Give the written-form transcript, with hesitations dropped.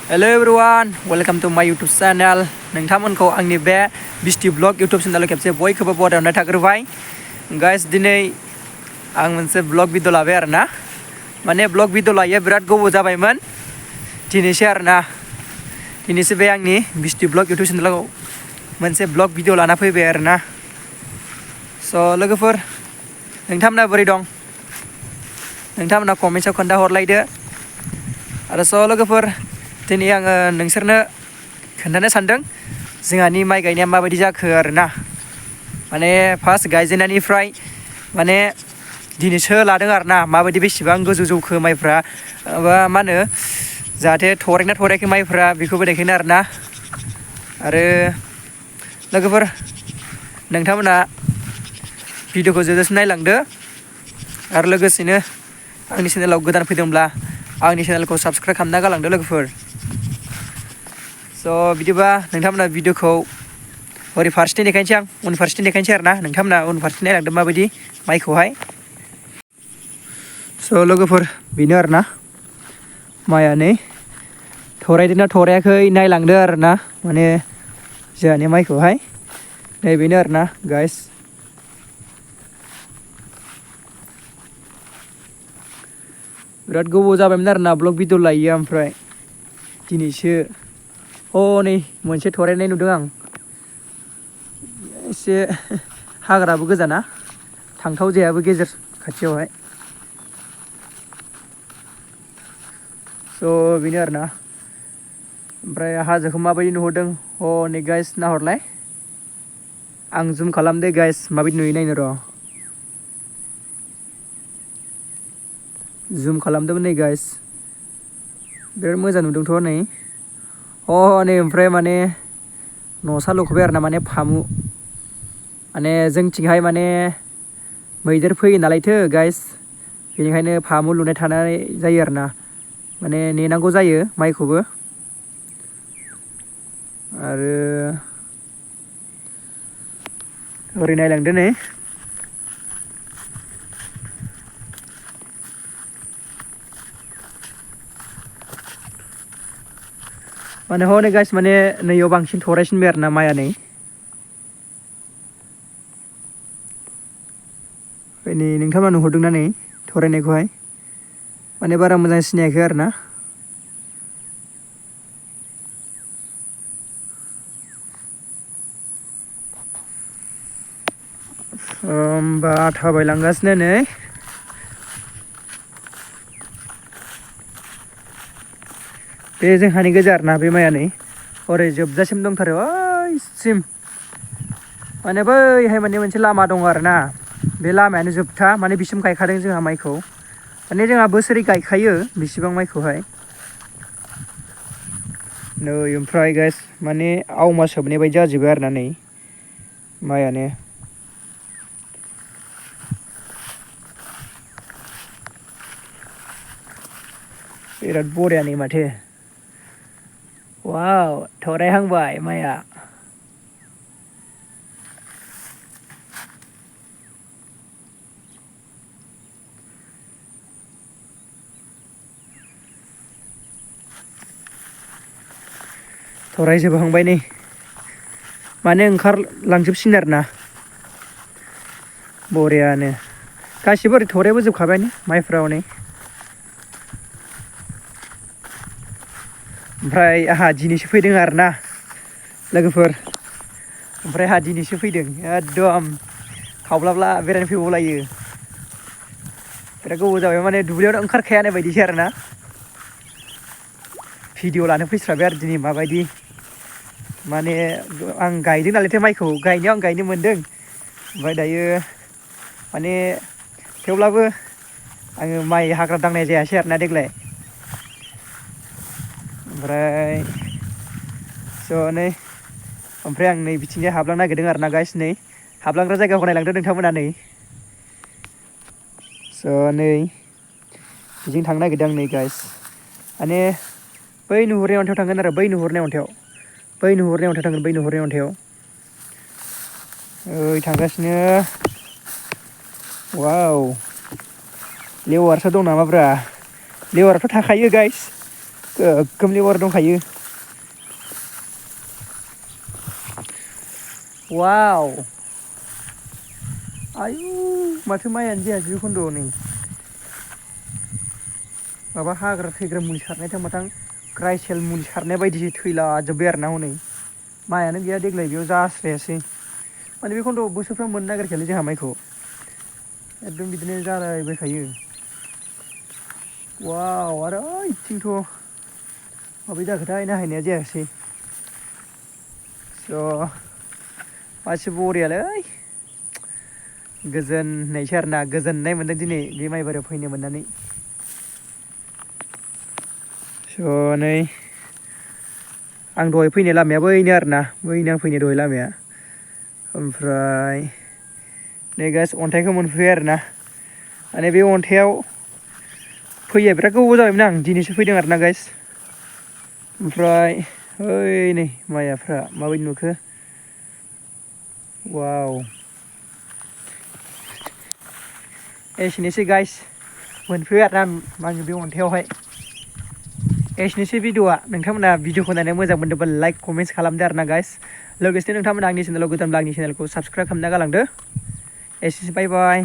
Hello everyone, welcome to my YouTube channel. नोंथांमोनखौ आंनि बे बिस्टि blog YouTube चेनेलाव खेबसे बयखौबो बरायना थाग्रोबाय। गाइस दिनै आं मोनसे ब्लग भिडिअ लाबाय आरोना। माने ब्लग भिडिअ लायो बिराद गोबाव जाबायमोन। दिनैसो आरोना। दिनैसो बे आंनि बिस्टि ब्लग YouTube चेनेलाव मोनसे ब्लग भिडिअ लाना फैबाय आरोना। स' लोगोफोर नोंथांमोना बोरै दं? नोंथांमोना कमेन्टआव खोन्थाहरलायदो। आरो स' लोगोफोर दिनै आङो नोंसोरनो खोन्थानो सानदों जोंहानि माइ गायनाया माबायदि जाखो आरोना। माने फार्स्ट गायजेननायनिफ्राय माने दिनैसो लादों आरोना माबायदि बेसेबां गोजौ जौखो माइफ्रा मा होनो जाहाथे थरायना थरायाखै माइफ्रा बेखौबो देखायनो आरोना। आरो लोगोफोर नोंथांमोना भिडिअखौ जोबजासिम नायलांदो आरो लोगोसेनो आंनि चेनेलाव गोदान फैदोंब्ला आंनि चेनेलखौ साबस्क्राइब खालामना गालांदो लोगोफोर। स' बिदिबा नोंथांमोना भिडिअखौ ओरै फारसेथिं देखायनोसै आं उन फारसेथिं देखायनोसै आरोना। नोंथांमोना उन फारसेथिं नायलांदो माबायदि माइखौहाय। स' लोगोफोर बेनो आरोना माइआ नै थरायदोंना थरायाखै नायलांदो आरोना। माने जोंहानि माइखौहाय नै बेनो आरोना गाइस। बिराद गोबाव जाबायमोन आरोना ब्लग भिडिअ लायो ओमफ्राय दिनैसो नै मोनसे थरायनाय नुदों आं। एसे हाग्राबो गोजाना थांथाव जायाबो गेजेर खाथियावहाय। स' बेनो आरोना। ओमफ्राय हाजोखौ माबायदि नुहरदों नै गाइस नाहरलाय। आं जुम खालामदो गाइस माबायदि नुयो नायनो र'। जुम खालामदोंमोन नै गाइस बिराद मोजां नुदोंथ' नै। नै ओमफ्राय माने न'सा लुखोबाय आरोना माने फामु। माने जोंथिंहाय माने मैदेर फैयो नालायथो गाइस बेनिखायनो फामु लुनाय थानाय जायो आरोना। माने नेनांगौ जायो माइखौबो। आरो ओरै नायलांदो नै। माने हनै गाइस माने नैयाव बांसिन थरायसिनबाय आरोना माइआ नै। नै नोंथाङा नुहरदोंना नै थरायनायखौहाय माने बारा मोजां सिनायाखै आरोना। होमबा थाबायलांगासिनो नै। बे जोंहानि गोजा आरोना बे माइआ नै ओरै जोबजासिम दंथारो ओइसिम। माने बैहाय माने मोनसे लामा दङ आरोना बे लामायानो जोबथा माने बिसिम गायखादों जोंहा माइखौ। माने जोंहा बोसोरै गायखायो बिसिबां माइखौहाय। नै ओमफ्राय गाइस माने आवमा सोबनाय बायदि जाजोब्बाय आरोना नै माइआनो। बिराद बरिया नै माथो। वाव थरायहांबाय माइआ। थरायजोबहांबाय नै माने ओंखारलांजोबसिगोन आरोना बरियानो। गासिबो ओरै थरायबोजोबखाबायानो माइफ्रा हनै। ओमफ्राय आंहा दिनैसो फैदों आरोना लोगोफोर। ओमफ्राय आंहा दिनैसो फैदों एकदम खावब्लाब्ला बेरायनो फैबावलायो। बिराद गोबाव जाबाय माने दुब्लियावनो ओंखारखायानो बायदिसो आरोना। भिडिअ लानो फैस्राबाय आरो दिनै माबायदि माने आं गायदों नालायथो माइखौ गायनायाव आं गायनो मोनदों। ओमफ्राय दायो माने थेवब्लाबो आङो माइ हाग्रा दांनाय जायासै आरोना देग्लाय। ओमफ्राय नै ओमफ्राय आं नै बिथिंजाय हाबलांनो नागिरदों आरोना गाइस नै हाबलांग्रा जायगाखौ नायलांदो नोंथांमोना नै। नै बिजों थांनो नागिरदों आं नै गाइस। माने बै नुहुरनाय अन्थायाव थांगोन आरो बै नुहुरनाय अन्थायाव थांगोन बै नुहुरनाय अन्थायाव। ओइ थांगासिनो। वाव लेवारसो दं नामाब्रा लेवाराथ' थाखायो गाइस। गोगोम लेवार दंखायो वाव आयु माथो माइयानो जायासै बे खन्द'आव नै माबा हाग्रा थैग्रा मुलि सारनाय थांबाथां ग्राइसेल मुलि सारनाय बायदिसो थैलाजोब्बाय आरो ना हनै माइयानो गैया देग्लाय बेयाव जास्रायासै माने बे खन्द'आव बोसोरफ्राम मोननो नागिरखायालै जोंहा माइखौ एकदम बिदिनो जालायबायखायो वाव आरो ओइथिंथ' माबोरै जाखोथाय नायहैनाया जायासै स' मासे बरियालै गोजोननायसो आरोना गोजोननाय मोनदों दिनै बे माइ बारियाव फैनो मोननानै स' नै आं दहाय फैनाय लामाया बैनो आरोना बैनो आं फैनाय दहाय लामाया ओमफ्राय नै गाइस अन्थाइखौ मोनफैबाय आरोना माने बे अन्थाइआव फैया बिराद गोबाव जाबायमोन आं दिनैसो फैदों आरोना गाइस ओमफ्राय ओइ नै माइयाफ्रा माबायदि नुखो वाव एसेनोसै गाइस मोनफैबाय आरोना आङो बे अन्थाइआवहाय एसेनोसै भिडिअ'आ नोंथांमोना भिडिअ'खौ नायनानै मोजां मोनदोंबा लाइक कमेन्ट्स खालामदो आरोना गाइस लोगोसेनो नोंथांमोना आंनि चेनेलाव गोदानब्ला आंनि चेनेलखौ साबसक्राइब खालामना गालांदो एसेनोसै बाय बाय